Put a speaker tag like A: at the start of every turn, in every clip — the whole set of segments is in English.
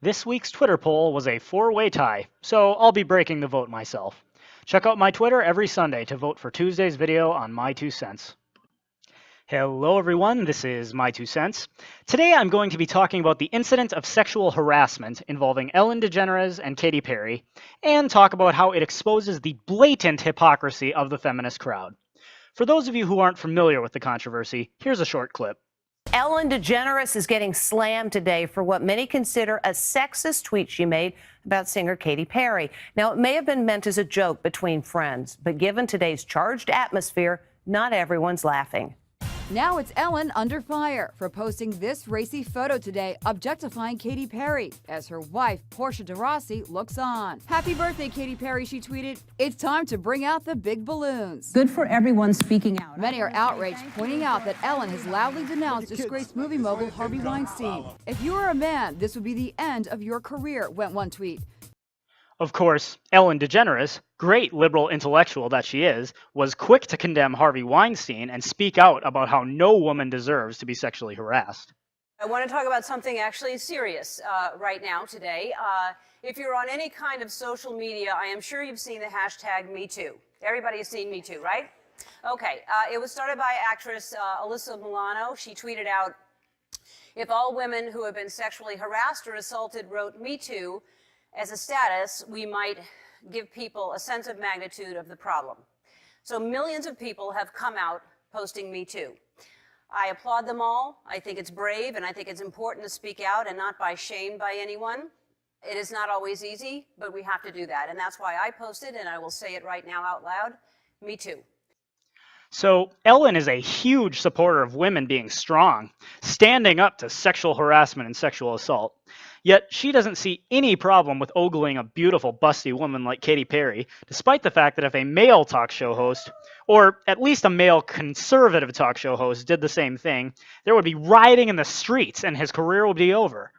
A: This week's Twitter poll was a four-way tie, so I'll be breaking the vote myself. Check out my Twitter every Sunday to vote for Tuesday's video on My Two Cents. Hello everyone, this is My Two Cents. Today I'm going to be talking about the incident of sexual harassment involving Ellen DeGeneres and Katy Perry, and talk about how it exposes the blatant hypocrisy of the feminist crowd. For those of you who aren't familiar with the controversy, here's a short clip.
B: Ellen DeGeneres is getting slammed today for what many consider a sexist tweet she made about singer Katy Perry. Now, it may have been meant as a joke between friends, but given today's charged atmosphere, not everyone's laughing.
C: Now it's Ellen under fire for posting this racy photo today objectifying Katy Perry as her wife, Portia de Rossi, looks on. Happy birthday, Katy Perry, she tweeted. It's time to bring out the big balloons.
D: Good for everyone speaking out.
C: Many are outraged, pointing out that Ellen has loudly denounced disgraced movie mogul Harvey Weinstein. If you were a man, this would be the end of your career, went one tweet.
A: Of course, Ellen DeGeneres, great liberal intellectual that she is, was quick to condemn Harvey Weinstein and speak out about how no woman deserves to be sexually harassed.
E: I want to talk about something actually serious right now today. If you're on any kind of social media, I am sure you've seen the hashtag #MeToo. Everybody has seen #MeToo, right? Okay, it was started by actress Alyssa Milano. She tweeted out, "If all women who have been sexually harassed or assaulted wrote #MeToo, as a status, we might give people a sense of magnitude of the problem." So millions of people have come out posting #MeToo. I applaud them all. I think it's brave, and I think it's important to speak out and not be shamed by anyone. It is not always easy, but we have to do that. And that's why I posted, and I will say it right now out loud, #MeToo.
A: So, Ellen is a huge supporter of women being strong, standing up to sexual harassment and sexual assault. Yet, she doesn't see any problem with ogling a beautiful, busty woman like Katy Perry, despite the fact that if a male talk show host, or at least a male conservative talk show host, did the same thing, there would be rioting in the streets and his career would be over.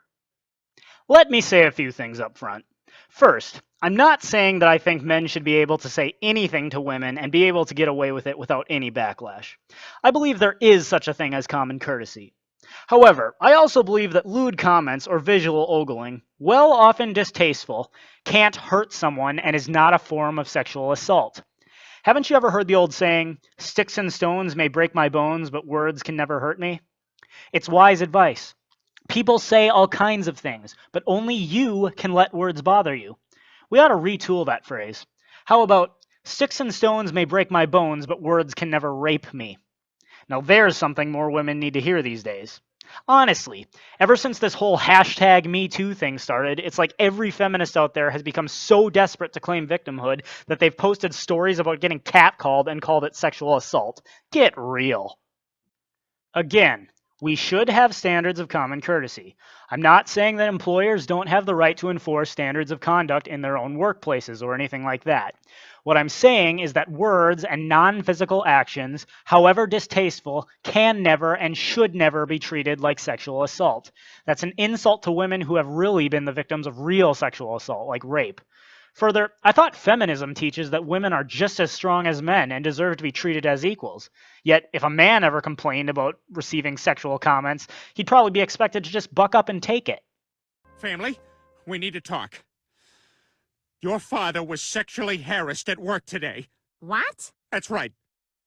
A: Let me say a few things up front. First, I'm not saying that I think men should be able to say anything to women and be able to get away with it without any backlash. I believe there is such a thing as common courtesy. However, I also believe that lewd comments or visual ogling, while often distasteful, can't hurt someone and is not a form of sexual assault. Haven't you ever heard the old saying, "Sticks and stones may break my bones, but words can never hurt me"? It's wise advice. People say all kinds of things, but only you can let words bother you. We ought to retool that phrase. How about, "Sticks and stones may break my bones, but words can never rape me"? Now there's something more women need to hear these days. Honestly, ever since this whole hashtag #MeToo thing started, it's like every feminist out there has become so desperate to claim victimhood that they've posted stories about getting catcalled and called it sexual assault. Get real. Again, we should have standards of common courtesy. I'm not saying that employers don't have the right to enforce standards of conduct in their own workplaces or anything like that. What I'm saying is that words and non-physical actions, however distasteful, can never and should never be treated like sexual assault. That's an insult to women who have really been the victims of real sexual assault, like rape. Further, I thought feminism teaches that women are just as strong as men and deserve to be treated as equals. Yet, if a man ever complained about receiving sexual comments, he'd probably be expected to just buck up and take it.
F: Family, we need to talk. Your father was sexually harassed at work today.
G: What?
F: That's right.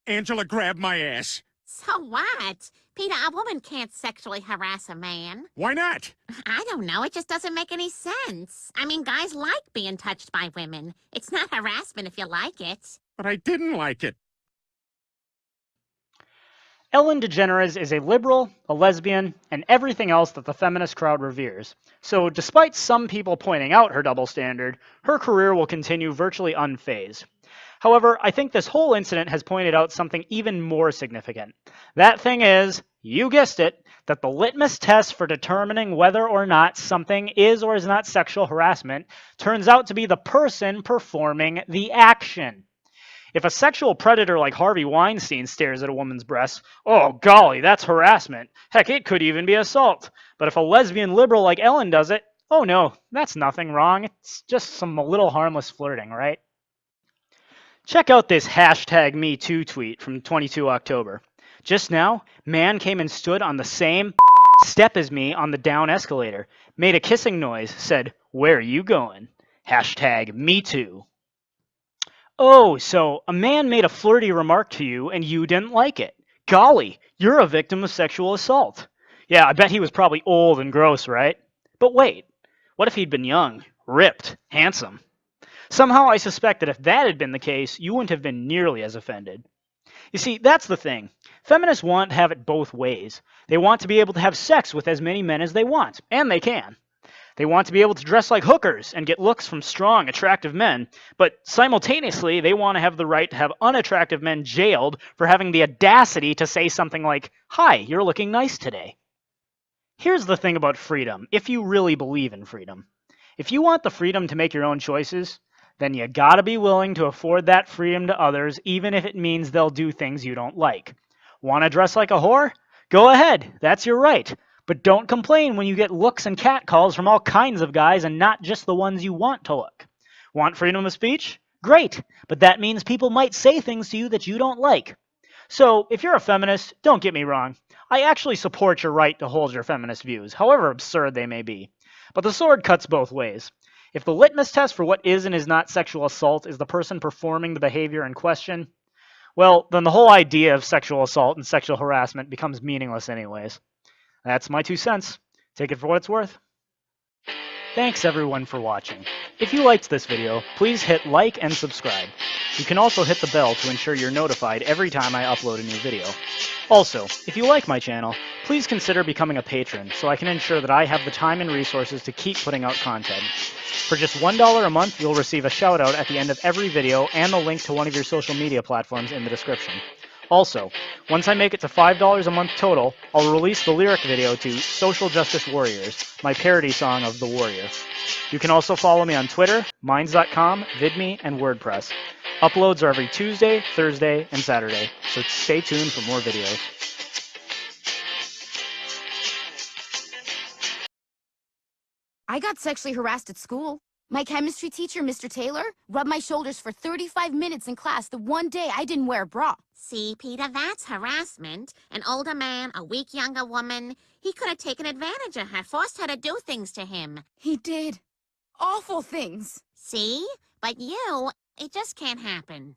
F: Angela grabbed my ass.
G: So what? Peter, a woman can't sexually harass a man.
F: Why not?
G: I don't know. It just doesn't make any sense. I mean, guys like being touched by women. It's not harassment if you like it.
F: But I didn't like it.
A: Ellen DeGeneres is a liberal, a lesbian, and everything else that the feminist crowd reveres. So despite some people pointing out her double standard, her career will continue virtually unfazed. However, I think this whole incident has pointed out something even more significant. That thing is, you guessed it, that the litmus test for determining whether or not something is or is not sexual harassment turns out to be the person performing the action. If a sexual predator like Harvey Weinstein stares at a woman's breasts, oh golly, that's harassment. Heck, it could even be assault. But if a lesbian liberal like Ellen does it, oh no, that's nothing wrong. It's just some little harmless flirting, right? Check out this hashtag #MeToo tweet from 22 October. Just now, man came and stood on the same Step as me on the down escalator, made a kissing noise, said, "Where are you going?" Hashtag me too. Oh, so a man made a flirty remark to you and you didn't like it. Golly, you're a victim of sexual assault. Yeah, I bet he was probably old and gross, right? But wait, what if he'd been young, ripped, handsome? Somehow I suspect that if that had been the case, you wouldn't have been nearly as offended. You see, that's the thing. Feminists want to have it both ways. They want to be able to have sex with as many men as they want, and they can. They want to be able to dress like hookers and get looks from strong, attractive men, but simultaneously, they want to have the right to have unattractive men jailed for having the audacity to say something like, "Hi, you're looking nice today." Here's the thing about freedom, if you really believe in freedom. If you want the freedom to make your own choices, then you gotta be willing to afford that freedom to others, even if it means they'll do things you don't like. Want to dress like a whore? Go ahead, that's your right. But don't complain when you get looks and catcalls from all kinds of guys and not just the ones you want to look. Want freedom of speech? Great, but that means people might say things to you that you don't like. So, if you're a feminist, don't get me wrong. I actually support your right to hold your feminist views, however absurd they may be. But the sword cuts both ways. If the litmus test for what is and is not sexual assault is the person performing the behavior in question, well, then the whole idea of sexual assault and sexual harassment becomes meaningless anyways. That's my 2 cents. Take it for what it's worth. Thanks everyone for watching. If you liked this video, please hit like and subscribe. You can also hit the bell to ensure you're notified every time I upload a new video. Also, if you like my channel, please consider becoming a patron so I can ensure that I have the time and resources to keep putting out content. For just $1 a month, you'll receive a shout out at the end of every video and a link to one of your social media platforms in the description. Also, once I make it to $5 a month total, I'll release the lyric video to Social Justice Warriors, my parody song of The Warrior. You can also follow me on Twitter, Minds.com, VidMe, and WordPress. Uploads are every Tuesday, Thursday, and Saturday, so stay tuned for more videos.
H: I got sexually harassed at school. My chemistry teacher, Mr. Taylor, rubbed my shoulders for 35 minutes in class the one day I didn't wear a bra.
G: See, Peter, that's harassment. An older man, a weak younger woman. He could have taken advantage of her, forced her to do things to him.
H: He did. Awful things.
G: See? But you, it just can't happen.